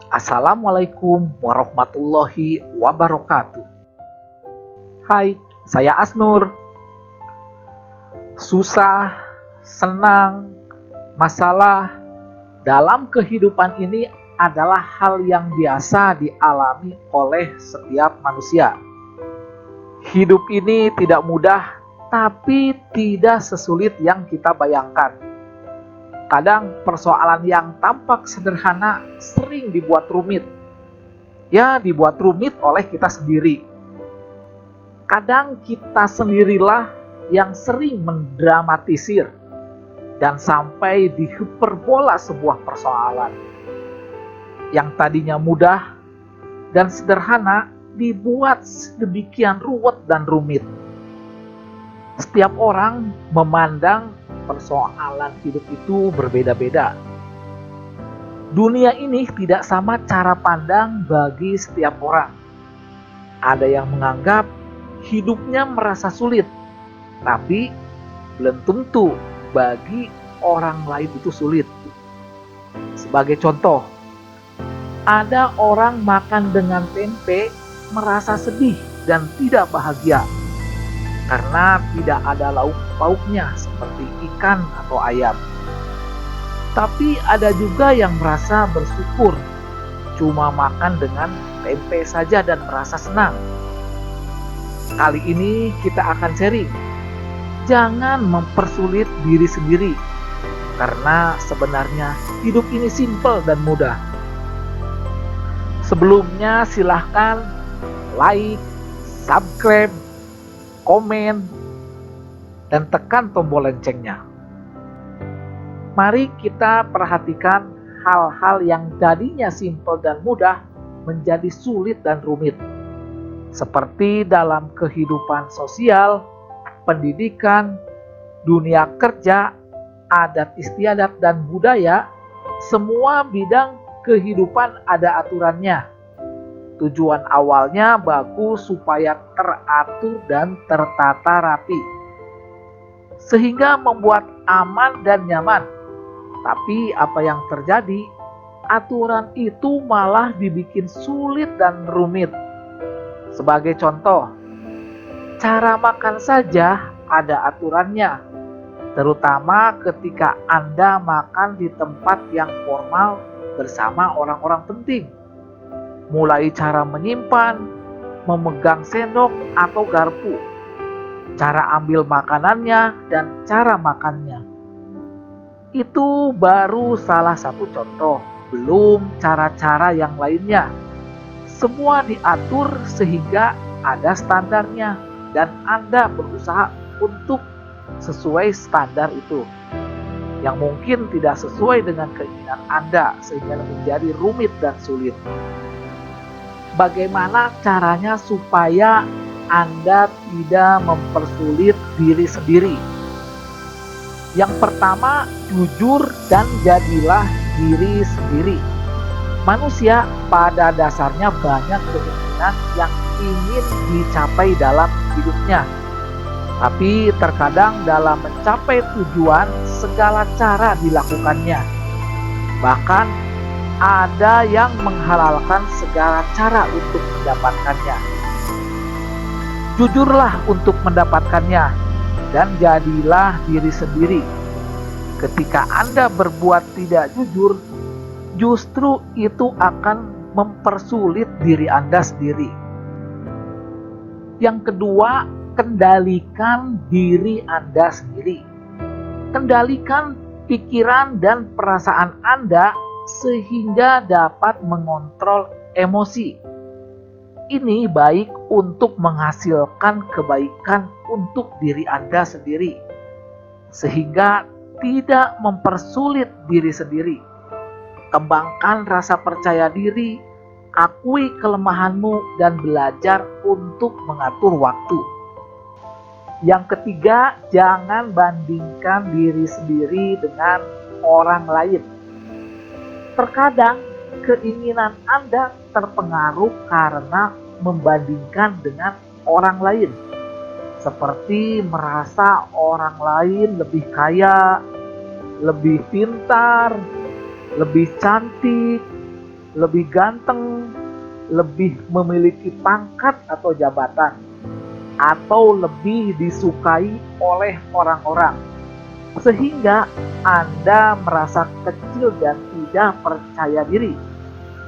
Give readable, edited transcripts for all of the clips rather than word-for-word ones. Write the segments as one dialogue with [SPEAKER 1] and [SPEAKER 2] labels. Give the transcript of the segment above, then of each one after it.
[SPEAKER 1] Assalamualaikum warahmatullahi wabarakatuh. Hai, saya Asnur. Susah, senang, masalah dalam kehidupan ini adalah hal yang biasa dialami oleh setiap manusia. Hidup ini tidak mudah, tapi tidak sesulit yang kita bayangkan. Kadang persoalan yang tampak sederhana sering dibuat rumit. Ya, dibuat rumit oleh kita sendiri. Kadang kita sendirilah yang sering mendramatisir dan sampai dihiperbola sebuah persoalan. Yang tadinya mudah dan sederhana dibuat sedemikian ruwet dan rumit. Setiap orang memandang persoalan hidup itu berbeda-beda. Dunia ini tidak sama cara pandang bagi setiap orang. Ada yang menganggap hidupnya merasa sulit, tapi belum tentu bagi orang lain itu sulit. Sebagai contoh, ada orang makan dengan tempe merasa sedih dan tidak bahagia karena tidak ada lauk pauknya seperti ikan atau ayam. Tapi ada juga yang merasa bersyukur cuma makan dengan tempe saja dan merasa senang. Kali ini kita akan sharing. Jangan mempersulit diri sendiri, karena sebenarnya hidup ini simpel dan mudah. Sebelumnya silahkan like, subscribe, komen, dan tekan tombol loncengnya. Mari kita perhatikan hal-hal yang tadinya simpel dan mudah menjadi sulit dan rumit. Seperti dalam kehidupan sosial, pendidikan, dunia kerja, adat istiadat dan budaya, semua bidang kehidupan ada aturannya. Tujuan awalnya bagus supaya teratur dan tertata rapi, sehingga membuat aman dan nyaman. Tapi apa yang terjadi? Aturan itu malah dibikin sulit dan rumit. Sebagai contoh, cara makan saja ada aturannya, terutama ketika Anda makan di tempat yang formal bersama orang-orang penting. Mulai cara menyimpan, memegang sendok atau garpu, cara ambil makanannya, dan cara makannya. Itu baru salah satu contoh, belum cara-cara yang lainnya. Semua diatur sehingga ada standarnya dan Anda berusaha untuk sesuai standar itu, yang mungkin tidak sesuai dengan keinginan Anda sehingga menjadi rumit dan sulit. Bagaimana caranya supaya Anda tidak mempersulit diri sendiri? Yang pertama, jujur dan jadilah diri sendiri. Manusia pada dasarnya banyak keinginan yang ingin dicapai dalam hidupnya. Tapi terkadang dalam mencapai tujuan segala cara dilakukannya. Bahkan ada yang menghalalkan segala cara untuk mendapatkannya. Jujurlah untuk mendapatkannya dan jadilah diri sendiri. Ketika Anda berbuat tidak jujur, justru itu akan mempersulit diri Anda sendiri. Yang kedua, kendalikan diri Anda sendiri. Kendalikan pikiran dan perasaan Anda sehingga dapat mengontrol emosi. Ini baik untuk menghasilkan kebaikan untuk diri Anda sendiri, sehingga tidak mempersulit diri sendiri. Kembangkan rasa percaya diri, akui kelemahanmu, dan belajar untuk mengatur waktu. Yang ketiga, jangan bandingkan diri sendiri dengan orang lain. Terkadang keinginan Anda terpengaruh karena membandingkan dengan orang lain, seperti merasa orang lain lebih kaya, lebih pintar, lebih cantik, lebih ganteng, lebih memiliki pangkat atau jabatan, atau lebih disukai oleh orang-orang, sehingga Anda merasa kecil dan tidak percaya diri,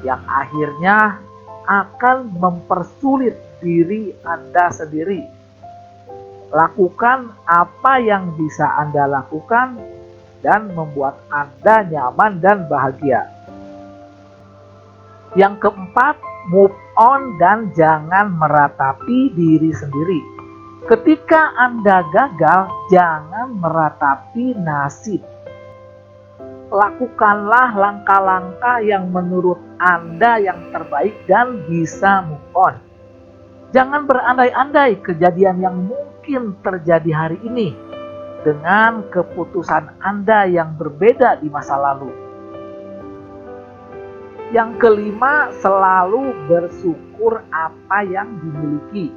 [SPEAKER 1] yang akhirnya akan mempersulit diri Anda sendiri. Lakukan apa yang bisa Anda lakukan dan membuat Anda nyaman dan bahagia. Yang keempat, move on dan jangan meratapi diri sendiri. Ketika Anda gagal, jangan meratapi nasib. Lakukanlah langkah-langkah yang menurut Anda yang terbaik dan bisa move on. Jangan berandai-andai kejadian yang mungkin terjadi hari ini dengan keputusan Anda yang berbeda di masa lalu. Yang kelima, selalu bersyukur apa yang dimiliki.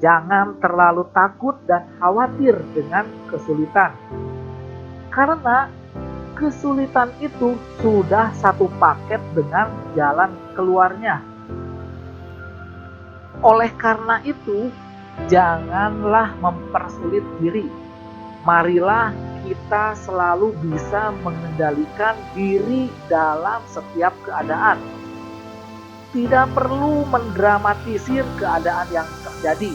[SPEAKER 1] Jangan terlalu takut dan khawatir dengan kesulitan, karena kesulitan itu sudah satu paket dengan jalan keluarnya. Oleh karena itu, janganlah mempersulit diri. Marilah kita selalu bisa mengendalikan diri dalam setiap keadaan. Tidak perlu mendramatisir keadaan yang terjadi.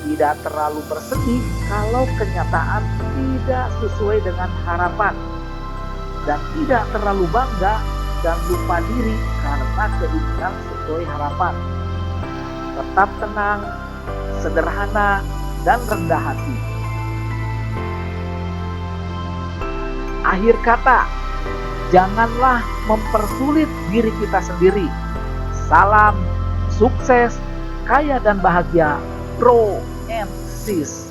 [SPEAKER 1] Tidak terlalu bersedih kalau kenyataan tidak sesuai dengan harapan. Dan tidak terlalu bangga dan lupa diri karena keinginan sesuai harapan. Tetap tenang, sederhana, dan rendah hati. Akhir kata, janganlah mempersulit diri kita sendiri. Salam sukses, kaya dan bahagia, Bro and Sis.